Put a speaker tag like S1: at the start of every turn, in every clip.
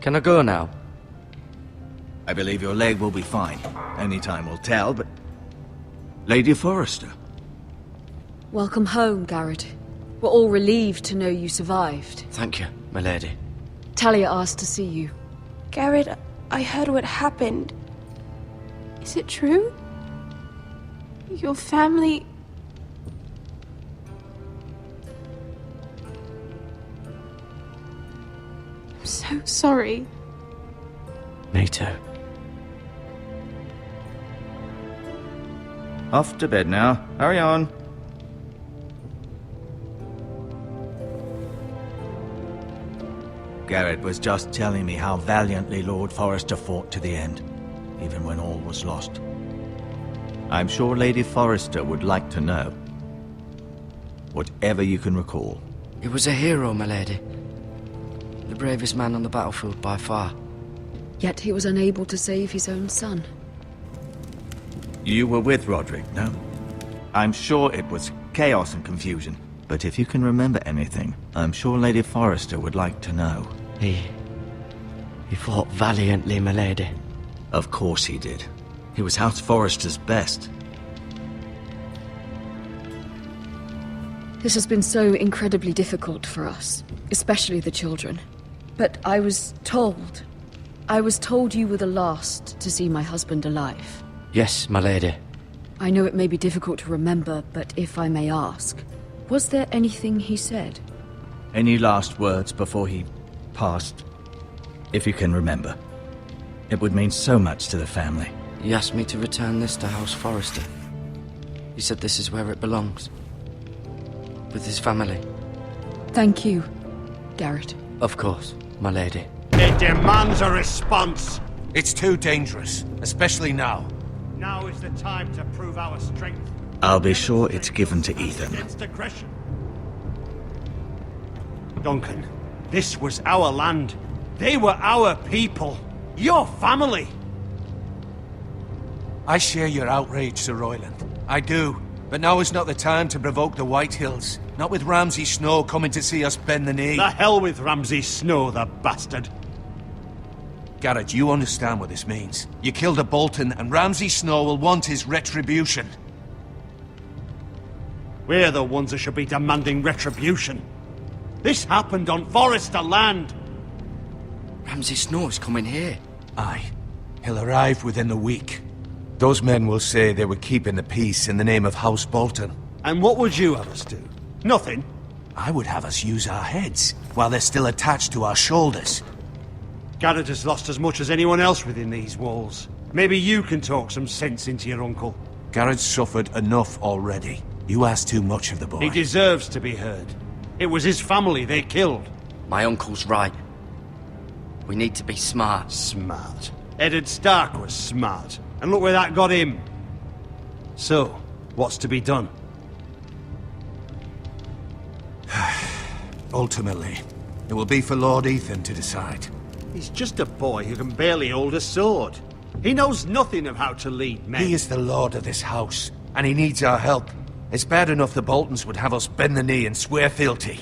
S1: Can I go now?
S2: I believe your leg will be fine. Only time will tell, but... Lady Forrester.
S3: Welcome home, Garrett. We're all relieved to know you survived.
S1: Thank you, my lady.
S3: Talia asked to see you.
S4: Garrett, I heard what happened. Is it true? Your family... I'm so sorry.
S1: Me too.
S2: Off to bed now. Hurry on. Garrett was just telling me how valiantly Lord Forrester fought to the end, even when all was lost. I'm sure Lady Forrester would like to know. Whatever you can recall.
S1: He was a hero, my lady. The bravest man on the battlefield by far.
S3: Yet he was unable to save his own son.
S2: You were with Roderick, no? I'm sure it was chaos and confusion. But if you can remember anything, I'm sure Lady Forrester would like to know.
S1: He fought valiantly, my lady.
S2: Of course he did. He was House Forrester's best.
S3: This has been so incredibly difficult for us, especially the children. But I was told you were the last to see my husband alive.
S1: Yes, my lady.
S3: I know it may be difficult to remember, but if I may ask, was there anything he said?
S2: Any last words before he passed? If you can remember. It would mean so much to the family.
S1: He asked me to return this to House Forrester. He said this is where it belongs. With his family.
S3: Thank you, Garrett.
S1: Of course, my lady.
S5: It demands a response.
S6: It's too dangerous, especially now.
S5: Now is the time to prove our strength.
S2: I'll be sure it's given to Ethan.
S5: Against aggression. Duncan, this was our land. They were our people. Your family.
S6: I share your outrage, Sir Royland. I do. But now is not the time to provoke the Whitehills. Not with Ramsay Snow coming to see us bend the knee.
S5: The hell with Ramsay Snow, the bastard.
S6: Garrett, you understand what this means. You killed a Bolton, and Ramsay Snow will want his retribution.
S5: We're the ones that should be demanding retribution. This happened on Forrester land.
S1: Ramsay Snow is coming here.
S6: Aye. He'll arrive within a week. Those men will say they were keeping the peace in the name of House Bolton.
S5: And what would you have us do? Nothing.
S6: I would have us use our heads, while they're still attached to our shoulders.
S5: Garrett has lost as much as anyone else within these walls. Maybe you can talk some sense into your uncle.
S6: Garrett's suffered enough already. You ask too much of the boy.
S5: He deserves to be heard. It was his family they killed.
S1: My uncle's right. We need to be smart.
S5: Smart. Eddard Stark was smart. And look where that got him. So, what's to be done?
S6: Ultimately, it will be for Lord Ethan to decide.
S5: He's just a boy who can barely hold a sword. He knows nothing of how to lead men.
S6: He is the lord of this house, and he needs our help. It's bad enough the Boltons would have us bend the knee and swear fealty.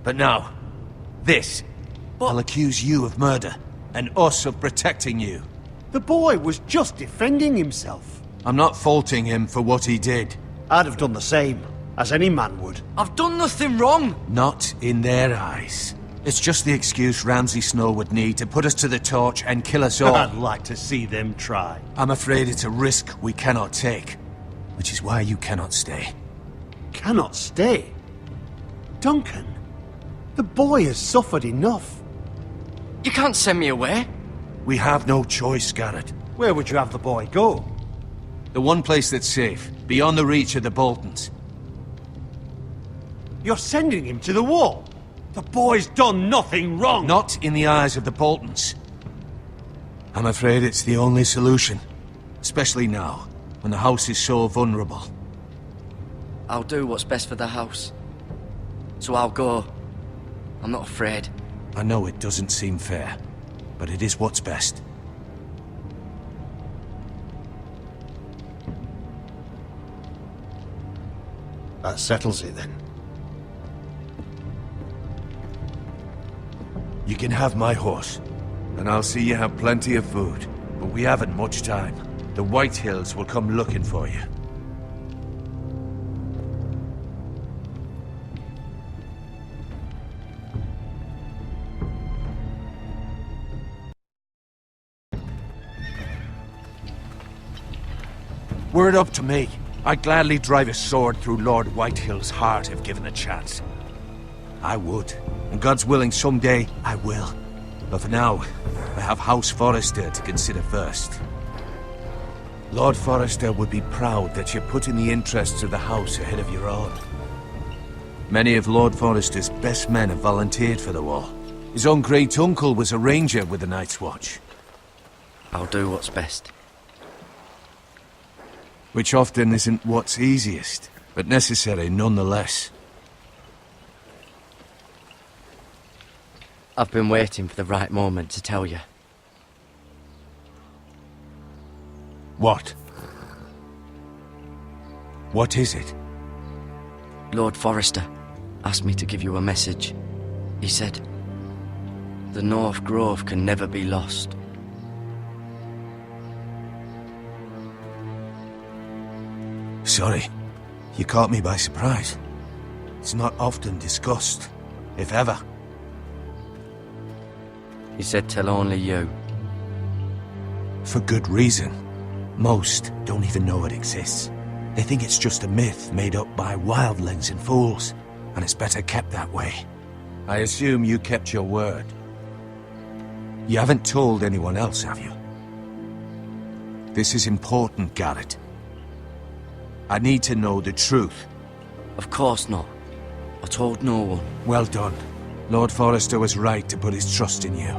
S6: But now, this. I'll accuse you of murder, and us of protecting you.
S5: The boy was just defending himself.
S6: I'm not faulting him for what he did.
S5: I'd have done the same, as any man would.
S1: I've done nothing wrong!
S6: Not in their eyes. It's just the excuse Ramsay Snow would need to put us to the torch and kill us all.
S5: I'd like to see them try.
S6: I'm afraid it's a risk we cannot take, which is why you cannot stay.
S5: Cannot stay? Duncan, the boy has suffered enough.
S1: You can't send me away.
S6: We have no choice, Garrett.
S5: Where would you have the boy go?
S6: The one place that's safe, beyond the reach of the Boltons.
S5: You're sending him to the wall? The boy's done nothing wrong!
S6: Not in the eyes of the Boltons. I'm afraid it's the only solution. Especially now, when the house is so vulnerable.
S1: I'll do what's best for the house. So I'll go. I'm not afraid.
S6: I know it doesn't seem fair, but it is what's best.
S5: That settles it then.
S6: You can have my horse, and I'll see you have plenty of food. But we haven't much time. The White Hills will come looking for you. Were it up to me, I'd gladly drive a sword through Lord Whitehill's heart if given a chance. I would, and God's willing someday I will. But for now, I have House Forrester to consider first. Lord Forrester would be proud that you're putting the interests of the house ahead of your own. Many of Lord Forrester's best men have volunteered for the war. His own great-uncle was a ranger with the Night's Watch.
S1: I'll do what's best.
S6: Which often isn't what's easiest, but necessary nonetheless.
S1: I've been waiting for the right moment to tell you.
S6: What? What is it?
S1: Lord Forrester asked me to give you a message. He said, the North Grove can never be lost.
S6: Sorry, you caught me by surprise. It's not often discussed, if ever.
S1: He said tell only you.
S6: For good reason. Most don't even know it exists. They think it's just a myth made up by wildlings and fools, and it's better kept that way. I assume you kept your word. You haven't told anyone else, have you? This is important, Garrett. I need to know the truth.
S1: Of course not. I told no one.
S6: Well done. Lord Forrester was right to put his trust in you.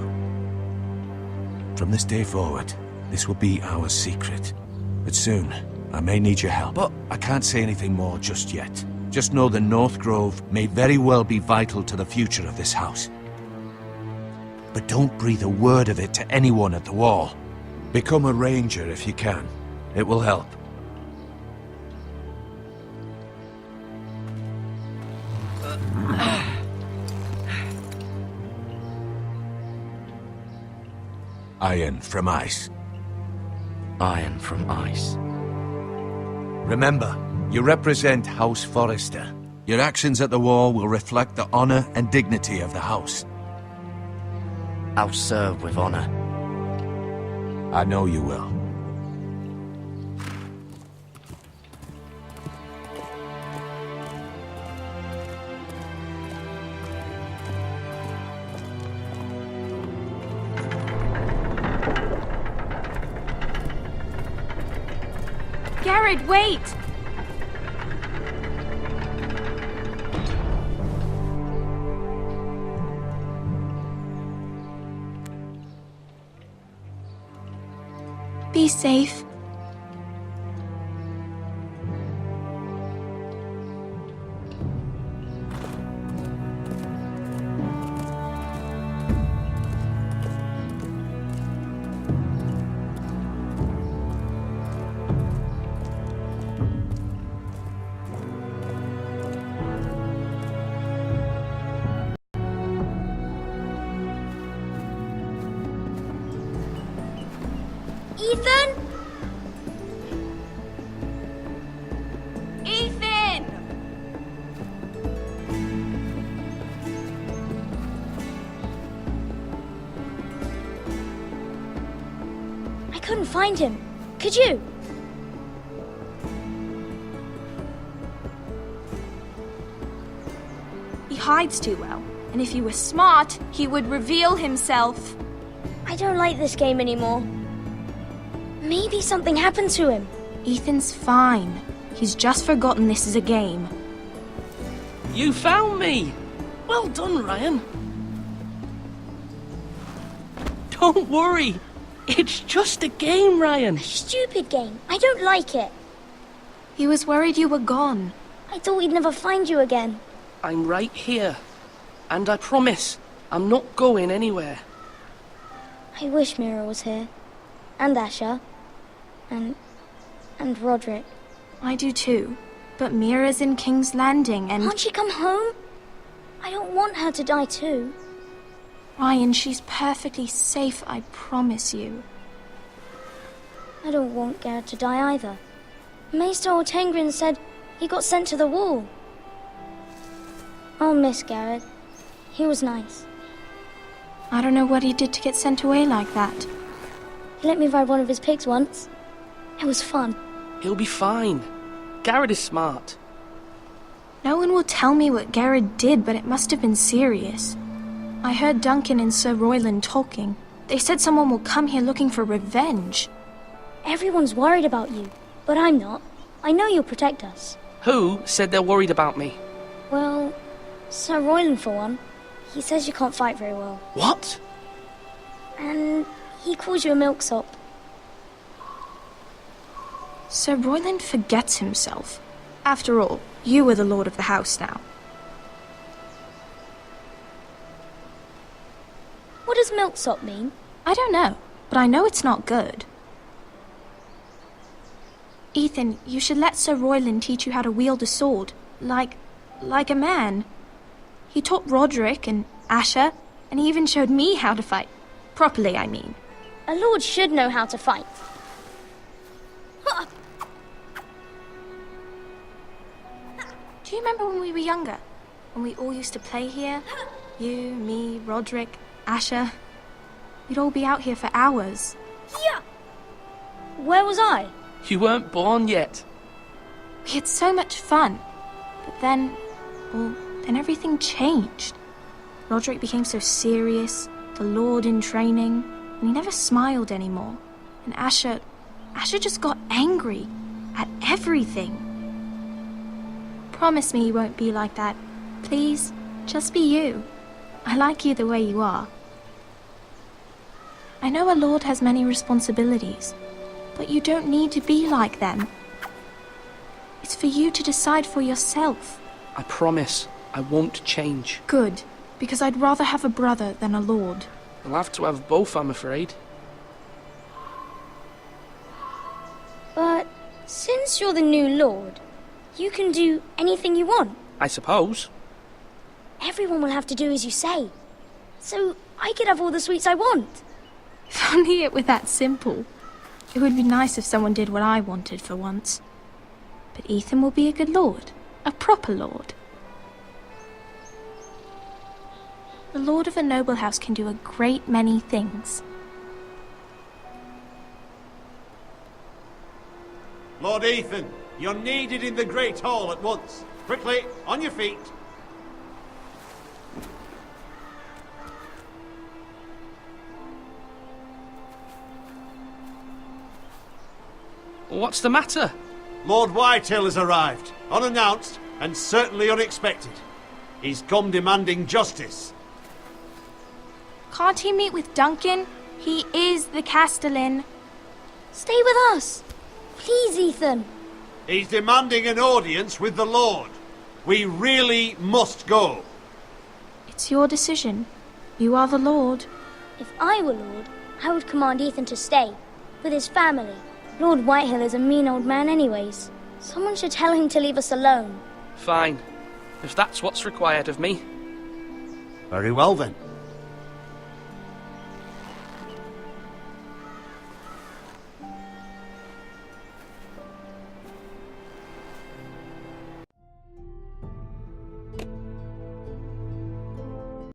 S6: From this day forward, this will be our secret. But soon, I may need your help. But I can't say anything more just yet. Just know the North Grove may very well be vital to the future of this house. But don't breathe a word of it to anyone at the wall. Become a ranger if you can. It will help. Iron from ice.
S1: Iron from ice.
S6: Remember, you represent House Forrester. Your actions at the wall will reflect the honor and dignity of the house.
S1: I'll serve with honor.
S6: I know you will.
S4: Garrett, wait! Be safe.
S7: Ethan?
S4: Ethan!
S7: I couldn't find him. Could you?
S4: He hides too well, and if he was smart, he would reveal himself.
S7: I don't like this game anymore. Maybe something happened to him.
S4: Ethan's fine. He's just forgotten this is a game.
S8: You found me! Well done, Ryan. Don't worry. It's just a game, Ryan.
S7: Stupid game. I don't like it.
S4: He was worried you were gone.
S7: I thought we'd never find you again.
S8: I'm right here. And I promise, I'm not going anywhere.
S7: I wish Mira was here. And Asher. And Roderick.
S4: I do too. But Mira's in King's Landing and...
S7: Can't she come home? I don't want her to die too.
S4: Ryan, she's perfectly safe, I promise you.
S7: I don't want Garrett to die either. Maester Ortengrin said he got sent to the wall. I'll miss Garrett. He was nice.
S4: I don't know what he did to get sent away like that.
S7: He let me ride one of his pigs once. It was fun.
S8: He'll be fine. Garrett is smart.
S4: No one will tell me what Garrett did, but it must have been serious. I heard Duncan and Sir Royland talking. They said someone will come here looking for revenge.
S7: Everyone's worried about you, but I'm not. I know you'll protect us.
S8: Who said they're worried about me?
S7: Well, Sir Royland for one. He says you can't fight very well.
S8: What?
S7: And he calls you a milksop.
S4: Sir Royland forgets himself. After all, you are the lord of the house now.
S7: What does milksop mean?
S4: I don't know, but I know it's not good. Ethan, you should let Sir Royland teach you how to wield a sword. Like a man. He taught Roderick and Asher, and he even showed me how to fight. Properly, I mean.
S7: A lord should know how to fight.
S4: Do you remember when we were younger? When we all used to play here? You, me, Roderick, Asher. We'd all be out here for hours.
S7: Yeah. Where was I?
S8: You weren't born yet.
S4: We had so much fun. But then everything changed. Roderick became so serious, the Lord in training, and he never smiled anymore. And Asher just got angry at everything. Promise me you won't be like that. Please, just be you. I like you the way you are. I know a lord has many responsibilities, but you don't need to be like them. It's for you to decide for yourself.
S8: I promise I won't change.
S4: Good, because I'd rather have a brother than a lord.
S8: I'll have to have both, I'm afraid.
S7: But since you're the new lord, you can do anything you want.
S8: I suppose.
S7: Everyone will have to do as you say. So I could have all the sweets I want.
S4: If only it were that simple. It would be nice if someone did what I wanted for once. But Ethan will be a good lord. A proper lord. The lord of a noble house can do a great many things.
S5: Lord Ethan, you're needed in the Great Hall at once. Quickly, on your feet.
S8: What's the matter?
S5: Lord Whitehill has arrived, unannounced and certainly unexpected. He's come demanding justice.
S4: Can't he meet with Duncan? He is the Castellan.
S7: Stay with us. Please, Ethan.
S5: He's demanding an audience with the Lord. We really must go.
S4: It's your decision. You are the lord.
S7: If I were lord, I would command Ethan to stay, with his family. Lord Whitehill is a mean old man anyways. Someone should tell him to leave us alone.
S8: Fine. If that's what's required of me.
S5: Very well then.